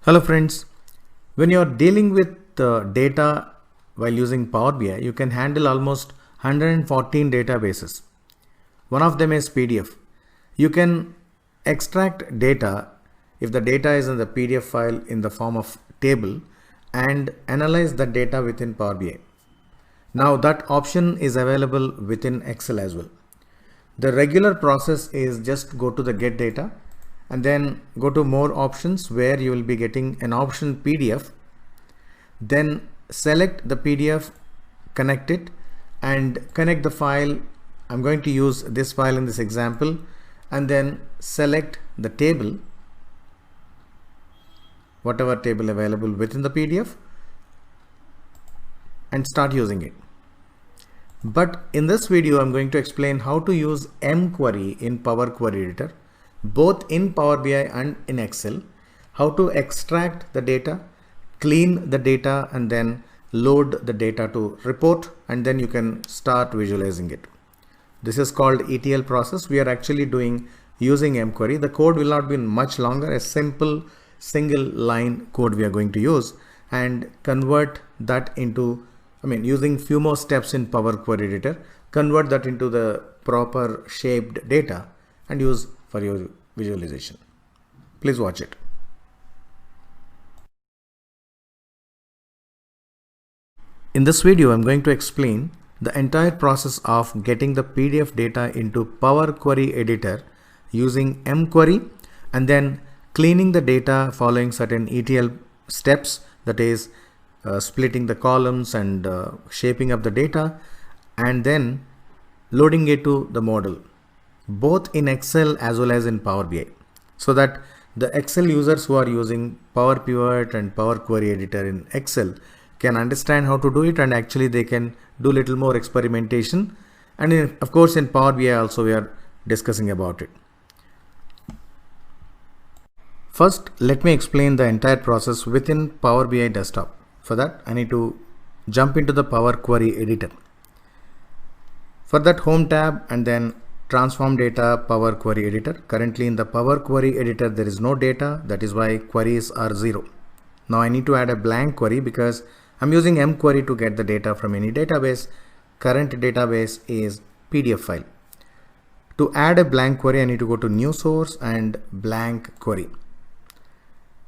Hello friends, when you are dealing with data while using Power BI, you can handle almost 114 databases. One of them is PDF. You can extract data if the data is in the PDF file in the form of table and analyze the data within Power BI. Now that option is available within Excel as well. The regular process is just go to the get data and then go to more options where you will be getting an option PDF. Then select the PDF, connect it and connect the file. I'm going to use this file in this example, and then select the table, whatever table available within the PDF, and start using it. But in this video, I'm going to explain how to use mQuery in Power Query Editor, both in Power BI and in Excel, how to extract the data, clean the data, and then load the data to report, and then you can start visualizing it. This is called ETL process. We are actually doing using mQuery. The code will not be much longer, a simple single line code we are going to use and convert that into, using few more steps in Power Query Editor, convert that into the proper shaped data and use for your visualization. Please watch it. In this video, I'm going to explain the entire process of getting the PDF data into Power Query Editor using mQuery and then cleaning the data following certain ETL steps, that is splitting the columns and shaping up the data, and then loading it to the model, both in Excel as well as in Power BI, so that the Excel users who are using Power Pivot and Power Query Editor in Excel can understand how to do it, and actually they can do little more experimentation. And of course in Power BI also we are discussing about it. First, let me explain the entire process within Power BI desktop. For that, I need to jump into the Power Query Editor. For that, Home tab and then Transform Data, Power Query Editor. Currently in the Power Query Editor there is no data, that is why queries are 0. Now I need to add a blank query because I'm using mQuery to get the data from any database. Current database is PDF file. To add a blank query, I need to go to New Source and Blank Query.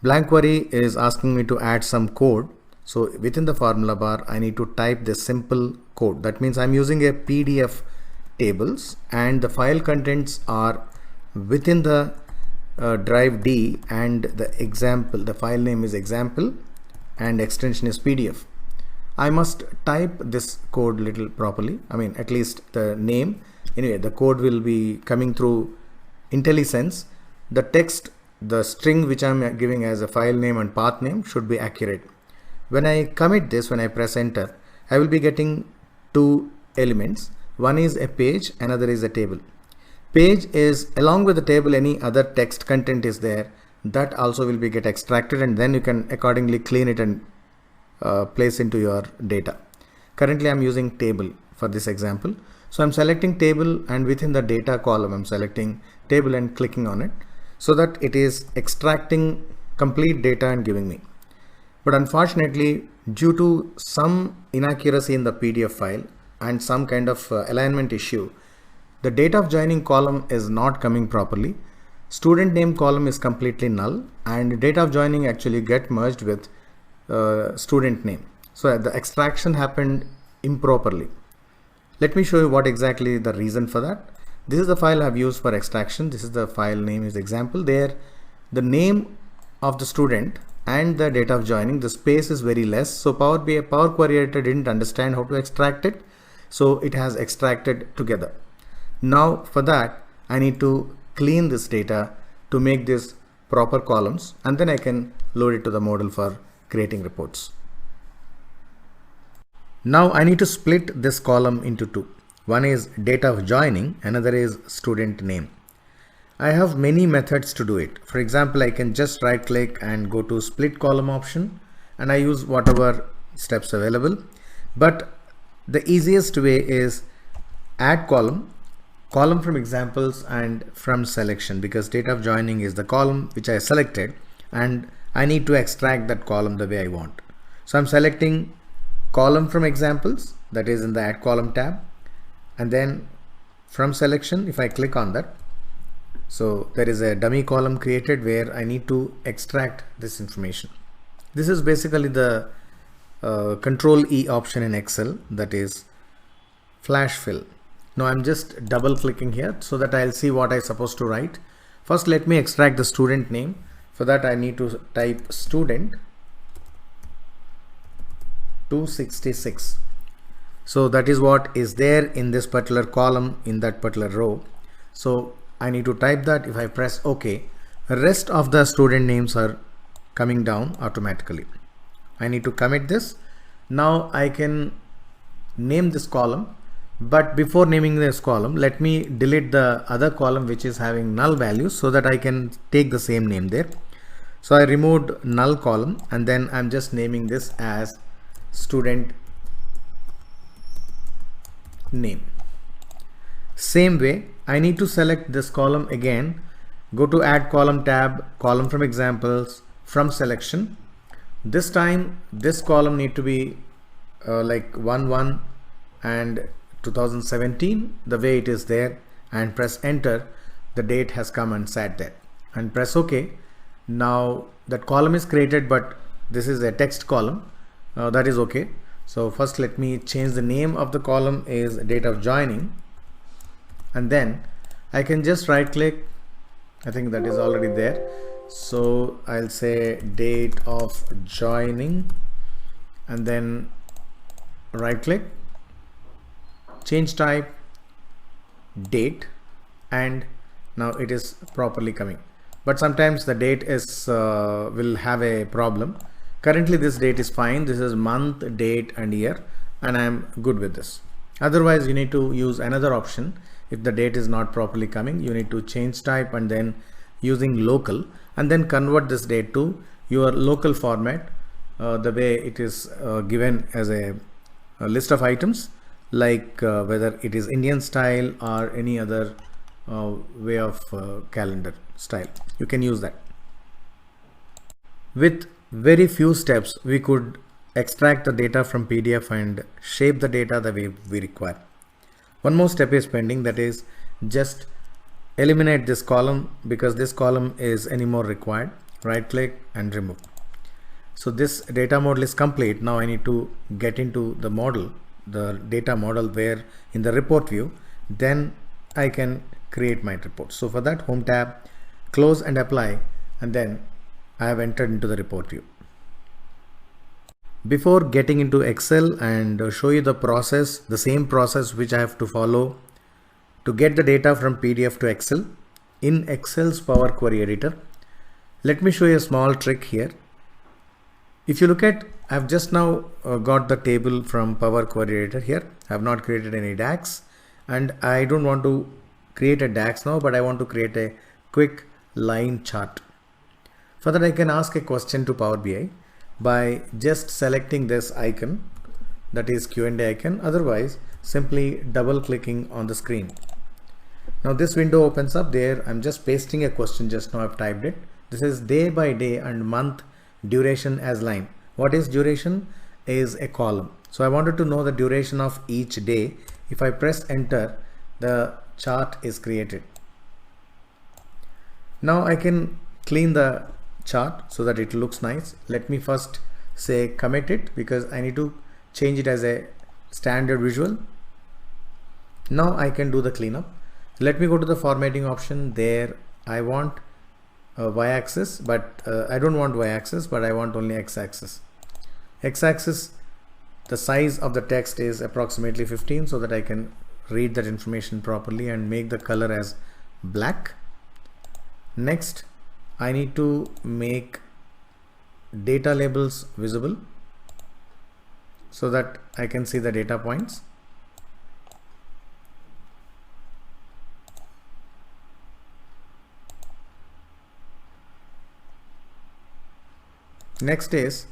Blank query is asking me to add some code. So within the formula bar, I need to type this simple code. That means I'm using a PDF tables and the file contents are within the drive D, and the file name is example and extension is PDF. I must type this code little properly. At least the name. Anyway, the code will be coming through IntelliSense. The text, the string which I'm giving as a file name and path name should be accurate. When I commit this, when I press enter, I will be getting two elements. One is a page, another is a table. Page is along with the table, any other text content is there, that also will be get extracted, and then you can accordingly clean it and place into your data. Currently I'm using table for this example. So I'm selecting table, and within the data column I'm selecting table and clicking on it so that it is extracting complete data and giving me. But unfortunately, due to some inaccuracy in the PDF file and some kind of alignment issue, the date of joining column is not coming properly. Student name column is completely null, and date of joining actually get merged with student name. So the extraction happened improperly. Let me show you what exactly the reason for that. This is the file I have used for extraction. This is the file name is example. There, the name of the student and the date of joining, the space is very less. So Power Query Editor didn't understand how to extract it. So it has extracted together. Now for that, I need to clean this data to make this proper columns, and then I can load it to the model for creating reports. Now I need to split this column into two. One is date of joining, another is student name. I have many methods to do it. For example, I can just right click and go to split column option, and I use whatever steps available. But the easiest way is add column from examples and from selection, because date of joining is the column which I selected, and I need to extract that column the way I want. So I'm selecting column from examples, that is in the add column tab, and then from selection, if I click on that, so there is a dummy column created where I need to extract this information. This is basically the Control E option in Excel, that is flash fill. Now I'm just double clicking here so that I'll see what I'm supposed to write. First, let me extract the student name. For that, I need to type student 266. So that is what is there in this particular column in that particular row. So I need to type that. If I press OK, the rest of the student names are coming down automatically. I need to commit this. Now I can name this column, but before naming this column, let me delete the other column which is having null values so that I can take the same name there. So I removed null column, and then I'm just naming this as student name. Same way, I need to select this column again, go to add column tab, column from examples, from selection. This time this column need to be like 11 and 2017, the way it is there, and press enter. The date has come and sat there, and press OK. Now that column is created, but this is a text column. That is okay. So first let me change the name of the column is date of joining, and then I can just right click. I think that is already there. So I'll say date of joining, and then right click, change type, date, and now it is properly coming. But sometimes the date is will have a problem. Currently this date is fine. This is month, date and year, and I am good with this. Otherwise you need to use another option. If the date is not properly coming, you need to change type and then using local, and then convert this date to your local format, the way it is given as a list of items, like whether it is Indian style or any other way of calendar style. You can use that. With very few steps, we could extract the data from PDF and shape the data the way we require. One more step is pending, that is just eliminate this column because this column is anymore required. Right click and remove. So this data model is complete. Now I need to get into the model, the data model, where in the report view, then I can create my report. So for that, home tab, close and apply, and then I have entered into the report view. Before getting into Excel and show you the process, the same process which I have to follow to get the data from PDF to Excel in Excel's Power Query Editor, let me show you a small trick here. If you look at, I've just now got the table from Power Query Editor here. I have not created any DAX, and I don't want to create a DAX now, but I want to create a quick line chart. For that, I can ask a question to Power BI by just selecting this icon, that is Q&A icon. Otherwise, simply double clicking on the screen. Now this window opens up. There I'm just pasting a question. Just now I've typed it. This is day by day and month duration as line. What is duration? Is a column. So I wanted to know the duration of each day. If I press enter, the chart is created. Now I can clean the chart so that it looks nice. Let me first say commit it because I need to change it as a standard visual. Now I can do the cleanup. Let me go to the formatting option. There I want y-axis, but I don't want y-axis, but I want only x-axis. X-axis, the size of the text is approximately 15 so that I can read that information properly and make the color as black. Next, I need to make data labels visible so that I can see the data points. Next is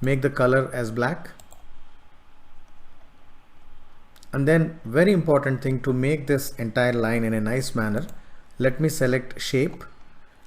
make the color as black. And then very important thing, to make this entire line in a nice manner, let me select shape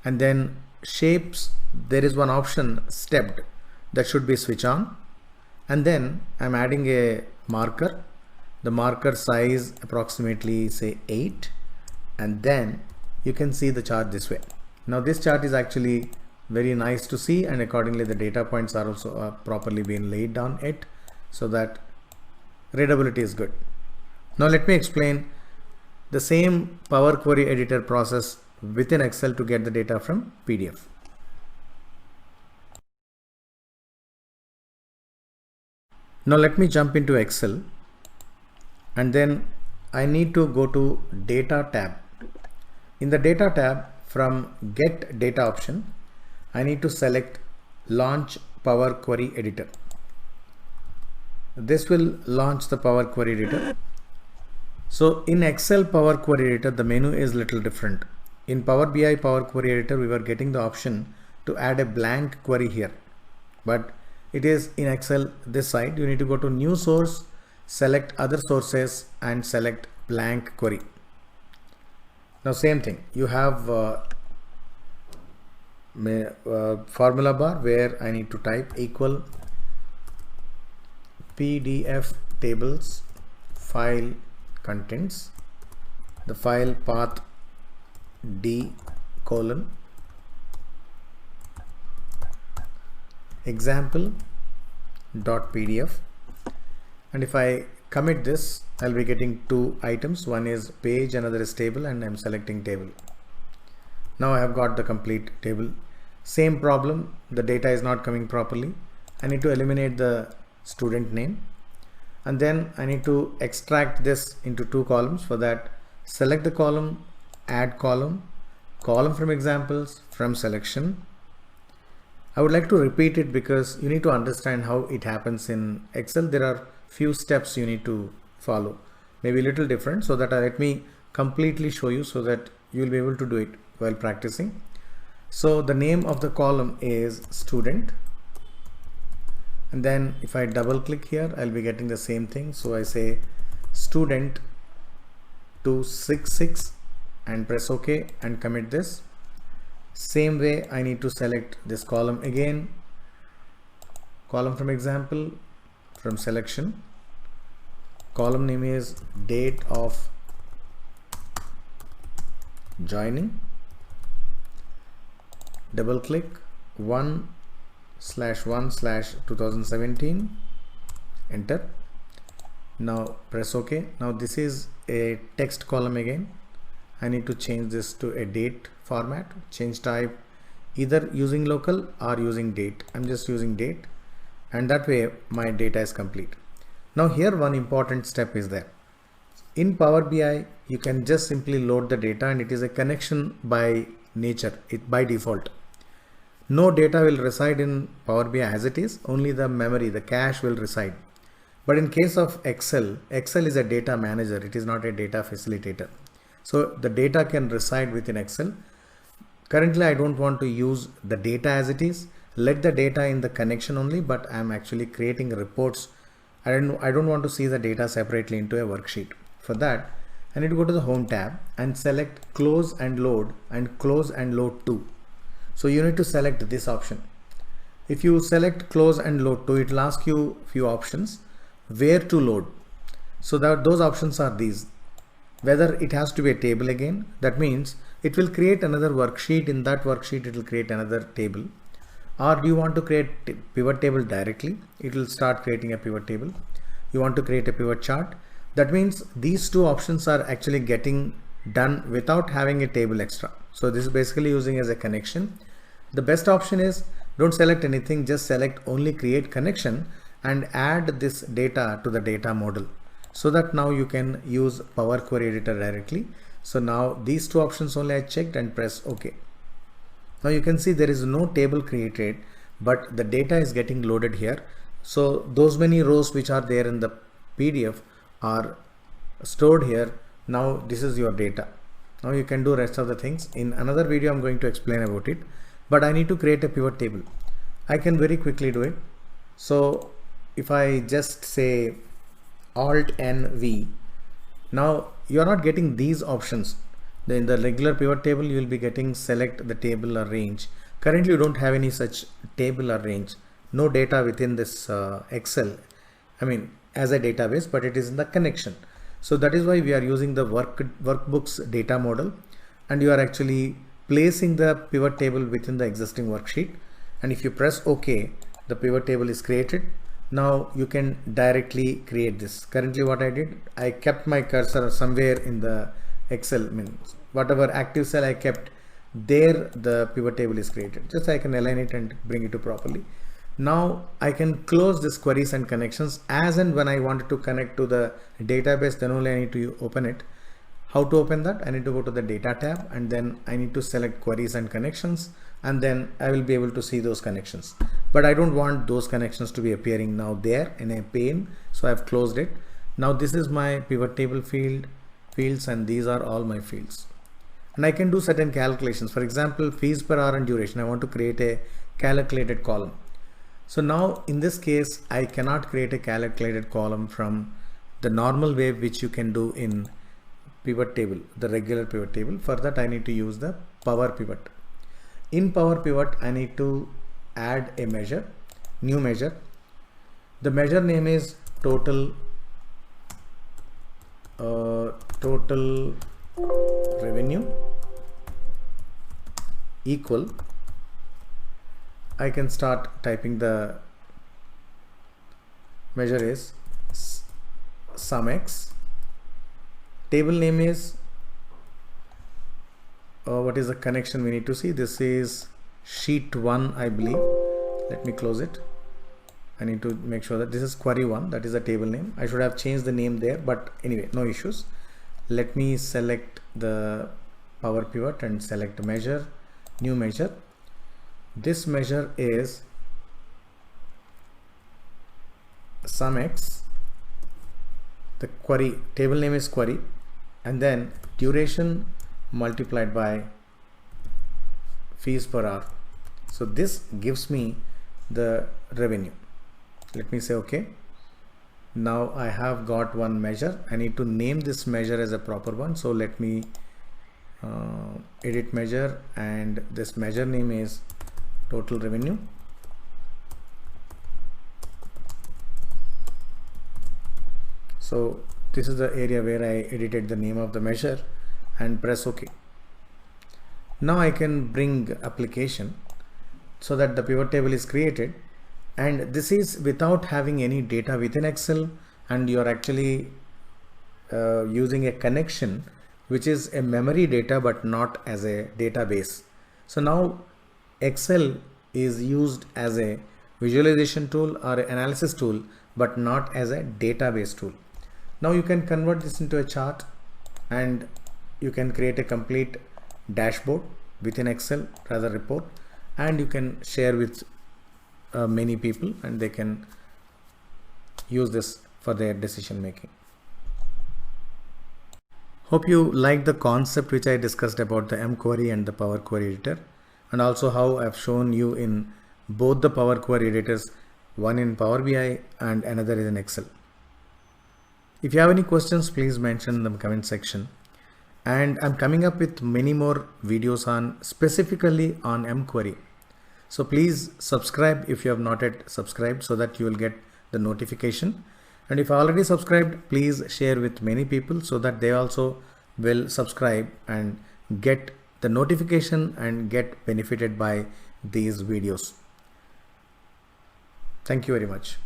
and then shapes, there is one option stepped that should be switch on, and then I'm adding a marker. The marker size approximately say 8, and then you can see the chart this way. Now this chart is actually very nice to see, and accordingly the data points are also properly being laid down it, so that readability is good. Now let me explain the same Power Query Editor process within Excel to get the data from PDF. Now let me jump into Excel, and then I need to go to Data tab. In the Data tab, from Get Data option, I need to select Launch Power Query Editor. This will launch the Power Query Editor. So in Excel Power Query Editor, the menu is little different. In Power BI Power Query Editor, we were getting the option to add a blank query here, but it is in Excel this side. You need to go to New Source, select Other Sources, and select Blank Query. Now same thing, you have formula bar where I need to type equal PDF tables file contents, the file path D : example.pdf, and if I commit this, I'll be getting two items. One is page, another is table, and I'm selecting table. Now I have got the complete table. Same problem, the data is not coming properly. I need to eliminate the student name, and then I need to extract this into two columns. For that, select the column, add column, column from examples, from selection. I would like to repeat it because you need to understand how it happens in Excel. There are few steps you need to follow, maybe a little different, so that let me completely show you so that you will be able to do it while practicing. So the name of the column is student, and then if I double click here, I'll be getting the same thing. So I say student 266 and press OK and commit this. Same way I need to select this column again, column from example, from selection, column name is date of joining, double click 1/1/2017, enter. Now press OK. Now this is a text column again. I need to change this to a date format, change type either using local or using date. I'm just using date, and that way my data is complete. Now here one important step is there. In Power BI, you can just simply load the data, and it is a connection by nature, by default. No data will reside in Power BI as it is, only the memory, the cache will reside. But in case of Excel, Excel is a data manager, it is not a data facilitator. So the data can reside within Excel. Currently, I don't want to use the data as it is. Let the data in the connection only, but I'm actually creating reports. I don't want to see the data separately into a worksheet. For that, I need to go to the Home tab and select Close and Load and Close and Load To. So you need to select this option. If you select Close and Load To, it will ask you few options where to load. So that those options are these. Whether it has to be a table again, that means it will create another worksheet. In that worksheet, it will create another table. Or do you want to create pivot table directly? It will start creating a pivot table. You want to create a pivot chart. That means these two options are actually getting done without having a table extra. So this is basically using as a connection. The best option is don't select anything, just select only create connection and add this data to the data model, so that now you can use Power Query Editor directly. So now these two options only I checked and press OK. Now you can see there is no table created, but the data is getting loaded here. So those many rows which are there in the PDF are stored here. Now this is your data. Now you can do rest of the things. In another video I'm going to explain about it, but I need to create a pivot table. I can very quickly do it. So if I just say Alt N V, now you are not getting these options. In the regular pivot table you will be getting select the table or range. Currently you don't have any such table or range, no data within this Excel, I mean as a database, but it is in the connection. So that is why we are using the workbooks data model, and you are actually placing the pivot table within the existing worksheet. And if you press OK, the pivot table is created. Now you can directly create this. Currently what I did, I kept my cursor somewhere in the Excel, means whatever active cell I kept, there the pivot table is created. Just I can align it and bring it to properly. Now I can close this queries and connections as and when I wanted to connect to the database, then only I need to open it. How to open that? I need to go to the data tab, and then I need to select queries and connections, and then I will be able to see those connections. But I don't want those connections to be appearing now there in a pane, so I've closed it. Now this is my pivot table fields, and these are all my fields. And I can do certain calculations. For example, fees per hour and duration. I want to create a calculated column. So now in this case, I cannot create a calculated column from the normal way which you can do in pivot table, the regular pivot table. For that I need to use the Power Pivot. In Power Pivot I need to add a measure, new measure. The measure name is total revenue equal, I can start typing the measure is SumX. Table name is what is the connection we need to see? This is sheet 1, I believe. Let me close it. I need to make sure that this is query 1, that is the table name. I should have changed the name there, but anyway, no issues. Let me select the Power Pivot and select measure, new measure. This measure is SumX. The query table name is query, and then duration multiplied by fees per hour. So this gives me the revenue. Let me say OK. Now I have got one measure. I need to name this measure as a proper one. So let me edit measure, and this measure name is total revenue. So this is the area where I edited the name of the measure, and press OK. Now I can bring application so that the pivot table is created, and this is without having any data within Excel, and you are actually using a connection which is a memory data but not as a database. So now Excel is used as a visualization tool or an analysis tool, but not as a database tool. Now you can convert this into a chart, and you can create a complete dashboard within Excel, rather report, and you can share with many people, and they can use this for their decision making. Hope you like the concept which I discussed about the mQuery and the Power Query Editor, and also how I've shown you in both the Power Query Editors, one in Power BI and another is in Excel. If you have any questions, please mention in the comment section. And I'm coming up with many more videos on specifically on mQuery. So please subscribe if you have not yet subscribed, so that you will get the notification. And if already subscribed, please share with many people so that they also will subscribe and get the notification and get benefited by these videos. Thank you very much.